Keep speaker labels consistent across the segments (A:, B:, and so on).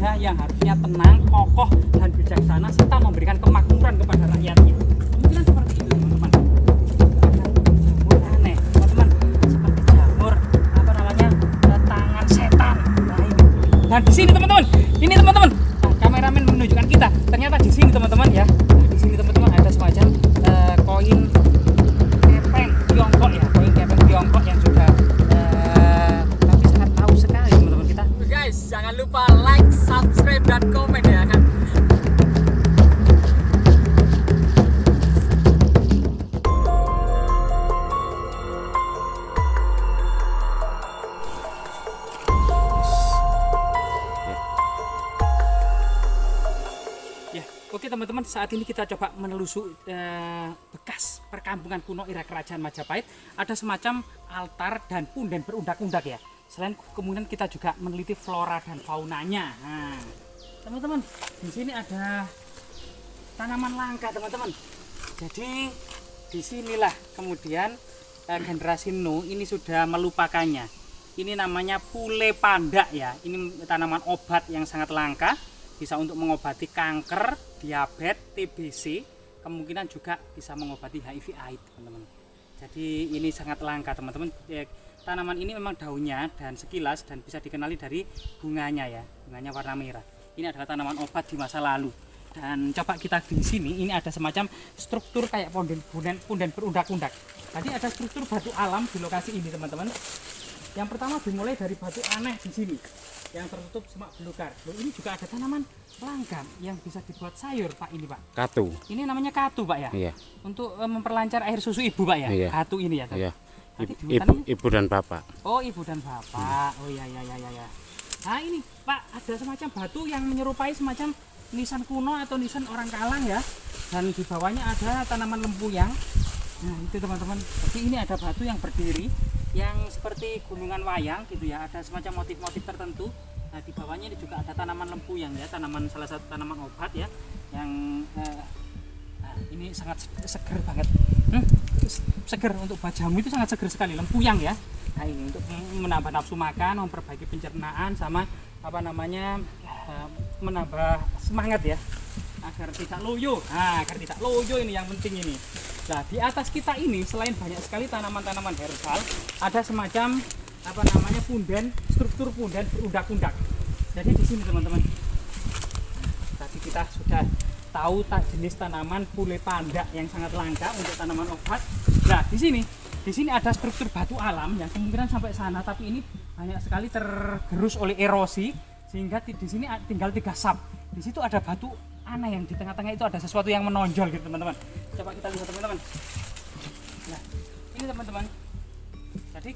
A: raja yang harusnya tenang, kokoh, dan bijaksana serta memberikan kemakmuran kepada rakyatnya. Kemungkinan seperti itu teman-teman. Jamur aneh teman-teman, seperti jamur apa namanya tangan setan. Nah ini. Dan di sini teman-teman, ini teman-teman, kameramen menunjukkan kita. Ternyata di sini teman-teman ya. Nah, di sini teman-teman ada semacam koin kepeng Tiongkok ya, koin kepeng Tiongkok yang sudah tapi sangat tahu sekali teman-teman kita.
B: Guys, jangan lupa like, subscribe, dan komen ya kan.
A: Oke teman-teman, saat ini kita coba menelusuri bekas perkampungan kuno era kerajaan Majapahit. Ada semacam altar dan punden berundak-undak ya. Selain kemudian kita juga meneliti flora dan faunanya. Nah, teman-teman, di sini ada tanaman langka teman-teman. Jadi disinilah kemudian generasi Nu ini sudah melupakannya. Ini namanya pule panda ya. Ini tanaman obat yang sangat langka. Bisa untuk mengobati kanker, diabetes, TBC, kemungkinan juga bisa mengobati HIV/AIDS teman-teman. Jadi ini sangat langka teman-teman. Tanaman ini memang daunnya dan sekilas dan bisa dikenali dari bunganya ya, bunganya warna merah. Ini adalah tanaman obat di masa lalu. Dan coba kita di sini, ini ada semacam struktur kayak punden berundak-undak. Tadi ada struktur batu alam di lokasi ini teman-teman. Yang pertama dimulai dari batu aneh di sini yang tertutup semak belukar. Loh, ini juga ada tanaman langka yang bisa dibuat sayur Pak ini Pak.
C: Katu.
A: Ini namanya katu Pak ya.
C: Iya.
A: Untuk memperlancar air susu ibu Pak ya.
C: Iya.
A: Katu ini ya.
C: Iya.
A: Ibu
C: dan bapak.
A: Oh ibu dan bapak. Oh ya. Nah ini Pak ada semacam batu yang menyerupai semacam nisan kuno atau nisan orang Kalang ya. Dan di bawahnya ada tanaman lempuyang. Nah itu teman-teman. Jadi ini ada batu yang berdiri yang seperti gunungan wayang gitu ya, ada semacam motif-motif tertentu. Nah di bawahnya ini juga ada tanaman lempuyang ya, salah satu tanaman obat ya, yang nah, ini sangat seger banget. Seger untuk buat jamu itu sangat seger sekali, lempuyang ya. Nah ini untuk menambah nafsu makan, memperbaiki pencernaan, sama apa namanya menambah semangat ya, agar tidak loyo. Nah agar tidak loyo ini yang penting ini. Nah di atas kita ini selain banyak sekali tanaman-tanaman herbal, ada semacam apa namanya struktur punden berundak-undak. Jadi di sini teman-teman, tadi kita sudah tahu jenis tanaman pule panda yang sangat langka untuk tanaman obat. Nah di sini ada struktur batu alam yang kemungkinan sampai sana, tapi ini banyak sekali tergerus oleh erosi sehingga di sini tinggal 3 sap. Di situ ada batu aneh yang di tengah-tengah itu ada sesuatu yang menonjol gitu teman-teman. Coba kita lihat teman-teman. Nah ini teman-teman, jadi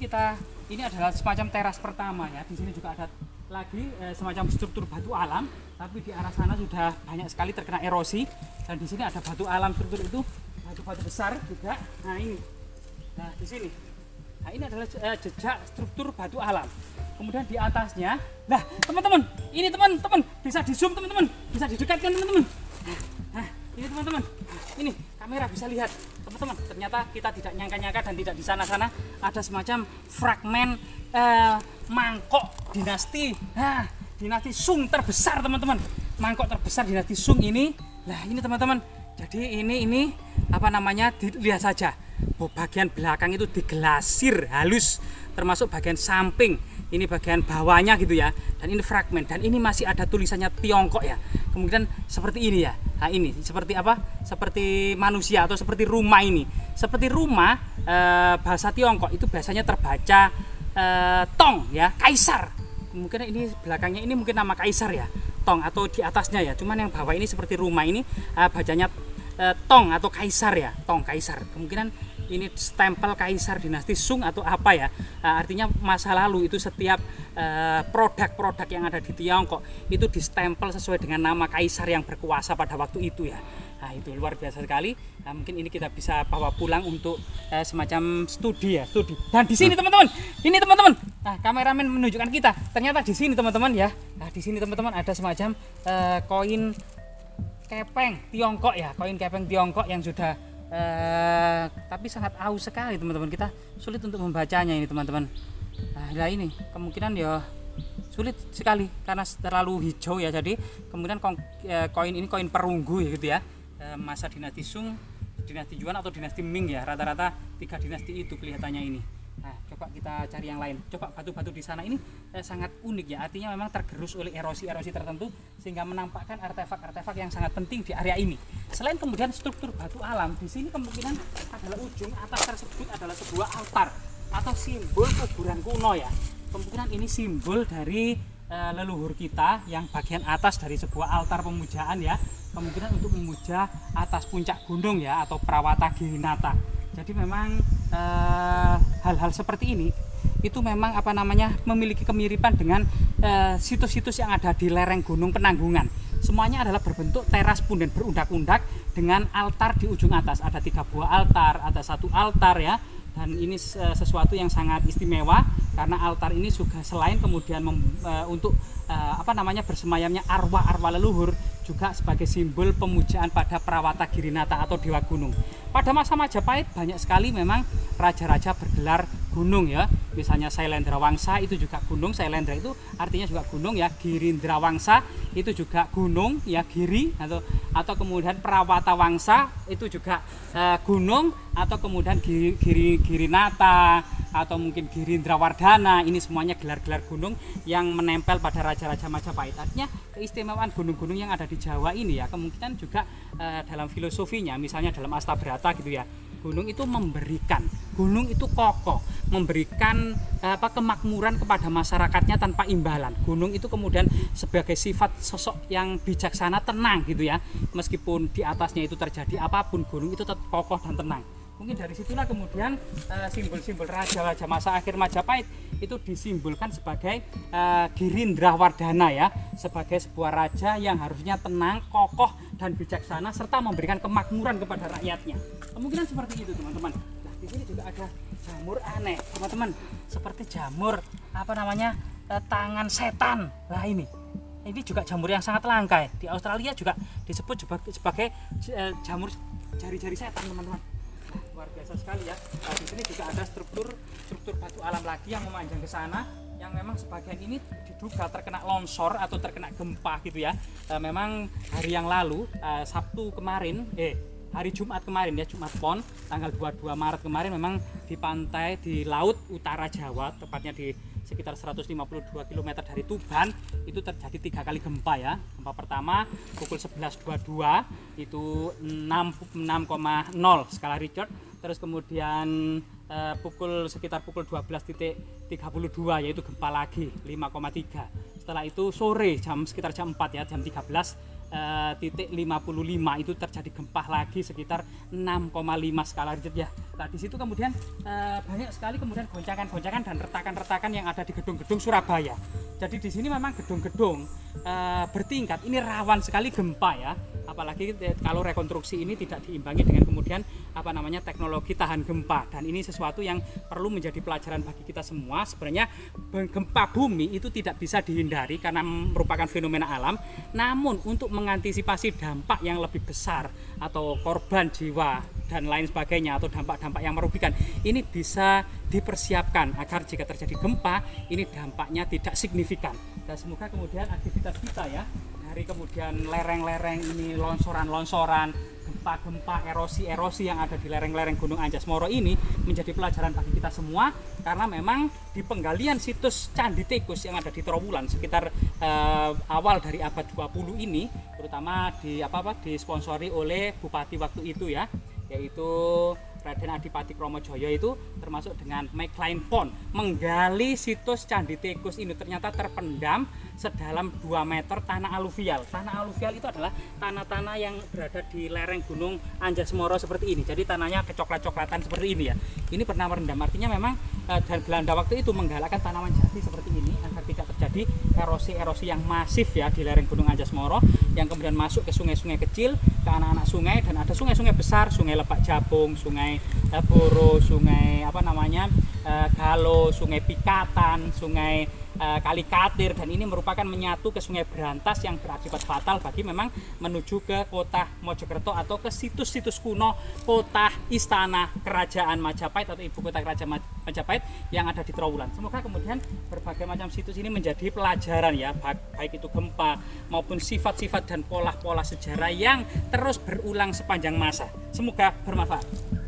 A: ini adalah semacam teras pertama ya. Di sini juga ada lagi semacam struktur batu alam, tapi di arah sana sudah banyak sekali terkena erosi. Dan di sini ada batu alam, struktur itu batu-batu besar juga. Nah ini, nah di sini, nah ini adalah jejak struktur batu alam. Kemudian di atasnya, nah teman-teman, ini teman-teman bisa di zoom teman-teman, bisa didekatkan teman-teman. Nah ini teman-teman, ini kamera bisa lihat teman-teman. Ternyata kita tidak nyangka-nyangka dan tidak di sana-sana ada semacam fragmen mangkok dinasti, dinasti Sung terbesar teman-teman. Mangkok terbesar dinasti Sung ini, nah ini teman-teman. Jadi ini apa namanya? Dilihat saja, bagian belakang itu digelasir halus, termasuk bagian samping. Ini bagian bawahnya gitu ya, dan ini fragmen, dan ini masih ada tulisannya Tiongkok ya. Kemudian seperti ini ya. Nah ini seperti apa? Seperti manusia atau seperti rumah ini. Seperti rumah bahasa Tiongkok itu biasanya terbaca Tong ya, kaisar. Mungkin ini belakangnya ini mungkin nama kaisar ya, Tong, atau di atasnya ya. Cuman yang bawah ini seperti rumah ini bacanya Tong atau kaisar ya, Tong kaisar. Kemungkinan ini stempel kaisar dinasti Sung atau apa ya. Artinya masa lalu itu setiap produk-produk yang ada di Tiongkok itu distempel sesuai dengan nama kaisar yang berkuasa pada waktu itu ya. Nah itu luar biasa sekali. Nah, mungkin ini kita bisa bawa pulang untuk semacam studi ya, studi. Dan di sini teman-teman, ini teman-teman, nah kameramen menunjukkan kita. Ternyata di sini teman-teman ya. Nah di sini teman-teman ada semacam koin kepeng Tiongkok ya, koin kepeng Tiongkok yang sudah tapi sangat aus sekali teman-teman, kita sulit untuk membacanya ini teman-teman. Nah ini kemungkinan ya sulit sekali karena terlalu hijau ya. Jadi kemudian koin ini koin perunggu ya gitu ya. Masa dinasti Sung, dinasti Yuan atau dinasti Ming ya, rata-rata 3 dinasti itu kelihatannya ini. Nah, coba kita cari yang lain. Coba batu-batu di sana ini sangat unik ya, artinya memang tergerus oleh erosi-erosi tertentu sehingga menampakkan artefak-artefak yang sangat penting di area ini. Selain kemudian struktur batu alam, di sini kemungkinan adalah ujung atas tersebut adalah sebuah altar atau simbol kuburan kuno ya. Kemungkinan ini simbol dari leluhur kita yang bagian atas dari sebuah altar pemujaan ya. Kemungkinan untuk memuja atas puncak gunung ya, atau Prawata Girinata. Jadi memang hal-hal seperti ini itu memang memiliki kemiripan dengan situs-situs yang ada di lereng Gunung Penanggungan. Semuanya adalah berbentuk teras punden berundak-undak dengan altar di ujung atas. Ada 3 buah altar, ada 1 altar ya. Dan ini sesuatu yang sangat istimewa karena altar ini juga selain kemudian untuk bersemayamnya arwah-arwah leluhur, juga sebagai simbol pemujaan pada Prawata Girinata atau Dewa Gunung. Pada masa Majapahit banyak sekali memang raja-raja bergelar gunung ya. Misalnya Sailendra Wangsa itu juga gunung, Sailendra itu artinya juga gunung ya. Girindra Wangsa itu juga gunung ya, Giri, atau kemudian Prawata Wangsa itu juga gunung, atau kemudian Girinata atau mungkin Girindra Wardhana. Ini semuanya gelar-gelar gunung yang menempel pada raja-raja Majapahit. Artinya keistimewaan gunung-gunung yang ada di Jawa ini ya, kemungkinan juga dalam filosofinya, misalnya dalam Astabrata gitu ya, gunung itu memberikan, gunung itu kokoh, memberikan kemakmuran kepada masyarakatnya tanpa imbalan. Gunung itu kemudian sebagai sifat sosok yang bijaksana, tenang gitu ya, meskipun di atasnya itu terjadi apapun, gunung itu tetap kokoh dan tenang. Mungkin dari situlah kemudian simbol-simbol raja-raja masa akhir Majapahit itu disimbolkan sebagai Girindra Wardhana ya, sebagai sebuah raja yang harusnya tenang, kokoh dan bijaksana serta memberikan kemakmuran kepada rakyatnya. Kemungkinan seperti itu teman-teman. Nah, di sini juga ada jamur aneh teman-teman, seperti jamur tangan setan. Nah ini juga jamur yang sangat langka. Di Australia juga disebut sebagai jamur jari-jari setan teman-teman. Luar biasa sekali ya. Nah, di sini juga ada struktur batu alam lagi yang memanjang ke sana, yang memang sebagian ini diduga terkena longsor atau terkena gempa gitu ya. Memang hari yang lalu hari Jumat kemarin ya, Jumat Pon tanggal 22 Maret kemarin, memang di pantai di laut utara Jawa, tepatnya di sekitar 152 km dari Tuban, itu terjadi 3 kali gempa ya. Gempa pertama pukul 11.22 itu 6,0 skala Richter. Terus kemudian sekitar pukul 12.32 yaitu gempa lagi 5,3. Setelah itu sore sekitar jam 4 ya, jam 13.55 itu terjadi gempa lagi sekitar 6,5 skala Richter ya. Nah, di situ kemudian banyak sekali kemudian goncangan-goncangan dan retakan-retakan yang ada di gedung-gedung Surabaya. Jadi di sini memang gedung-gedung bertingkat ini rawan sekali gempa ya. Apalagi kalau rekonstruksi ini tidak diimbangi dengan kemudian teknologi tahan gempa, dan ini sesuatu yang perlu menjadi pelajaran bagi kita semua. Sebenarnya gempa bumi itu tidak bisa dihindari karena merupakan fenomena alam, namun untuk mengantisipasi dampak yang lebih besar atau korban jiwa dan lain sebagainya atau dampak-dampak yang merugikan, ini bisa dipersiapkan agar jika terjadi gempa ini dampaknya tidak signifikan. Dan semoga kemudian aktivitas kita ya, dari kemudian lereng-lereng ini, longsoran-longsoran, gempa-gempa, erosi-erosi yang ada di lereng-lereng Gunung Anjas Moro ini menjadi pelajaran bagi kita semua, karena memang di penggalian situs Candi Tikus yang ada di Trowulan sekitar awal dari abad 20 ini, terutama disponsori oleh bupati waktu itu ya, yaitu Raden Adipati Kromojoyo, itu termasuk dengan Mike Klein Pond menggali situs Candi Tikus ini. Ternyata terpendam sedalam 2 meter tanah aluvial. Tanah aluvial itu adalah tanah-tanah yang berada di lereng Gunung Anjas Moro seperti ini. Jadi tanahnya kecoklat-coklatan seperti ini ya. Ini pernah merendam, artinya memang dan Belanda waktu itu menggalakkan tanaman jati seperti ini agar tidak terjadi erosi-erosi yang masif ya di lereng Gunung Anjas Moro, yang kemudian masuk ke sungai-sungai kecil, ke anak-anak sungai, dan ada sungai-sungai besar, Sungai Lebak Jabung, Sungai Boro, Sungai Galo, Sungai Pikatan, Sungai Kali Katir, dan ini merupakan menyatu ke Sungai Brantas yang berakibat fatal bagi memang menuju ke kota Mojokerto atau ke situs-situs kuno kota istana kerajaan Majapahit atau ibu kota kerajaan Majapahit yang ada di Trowulan. Semoga kemudian berbagai macam situs ini menjadi pelajaran ya, baik itu gempa maupun sifat-sifat dan pola-pola sejarah yang terus berulang sepanjang masa. Semoga bermanfaat.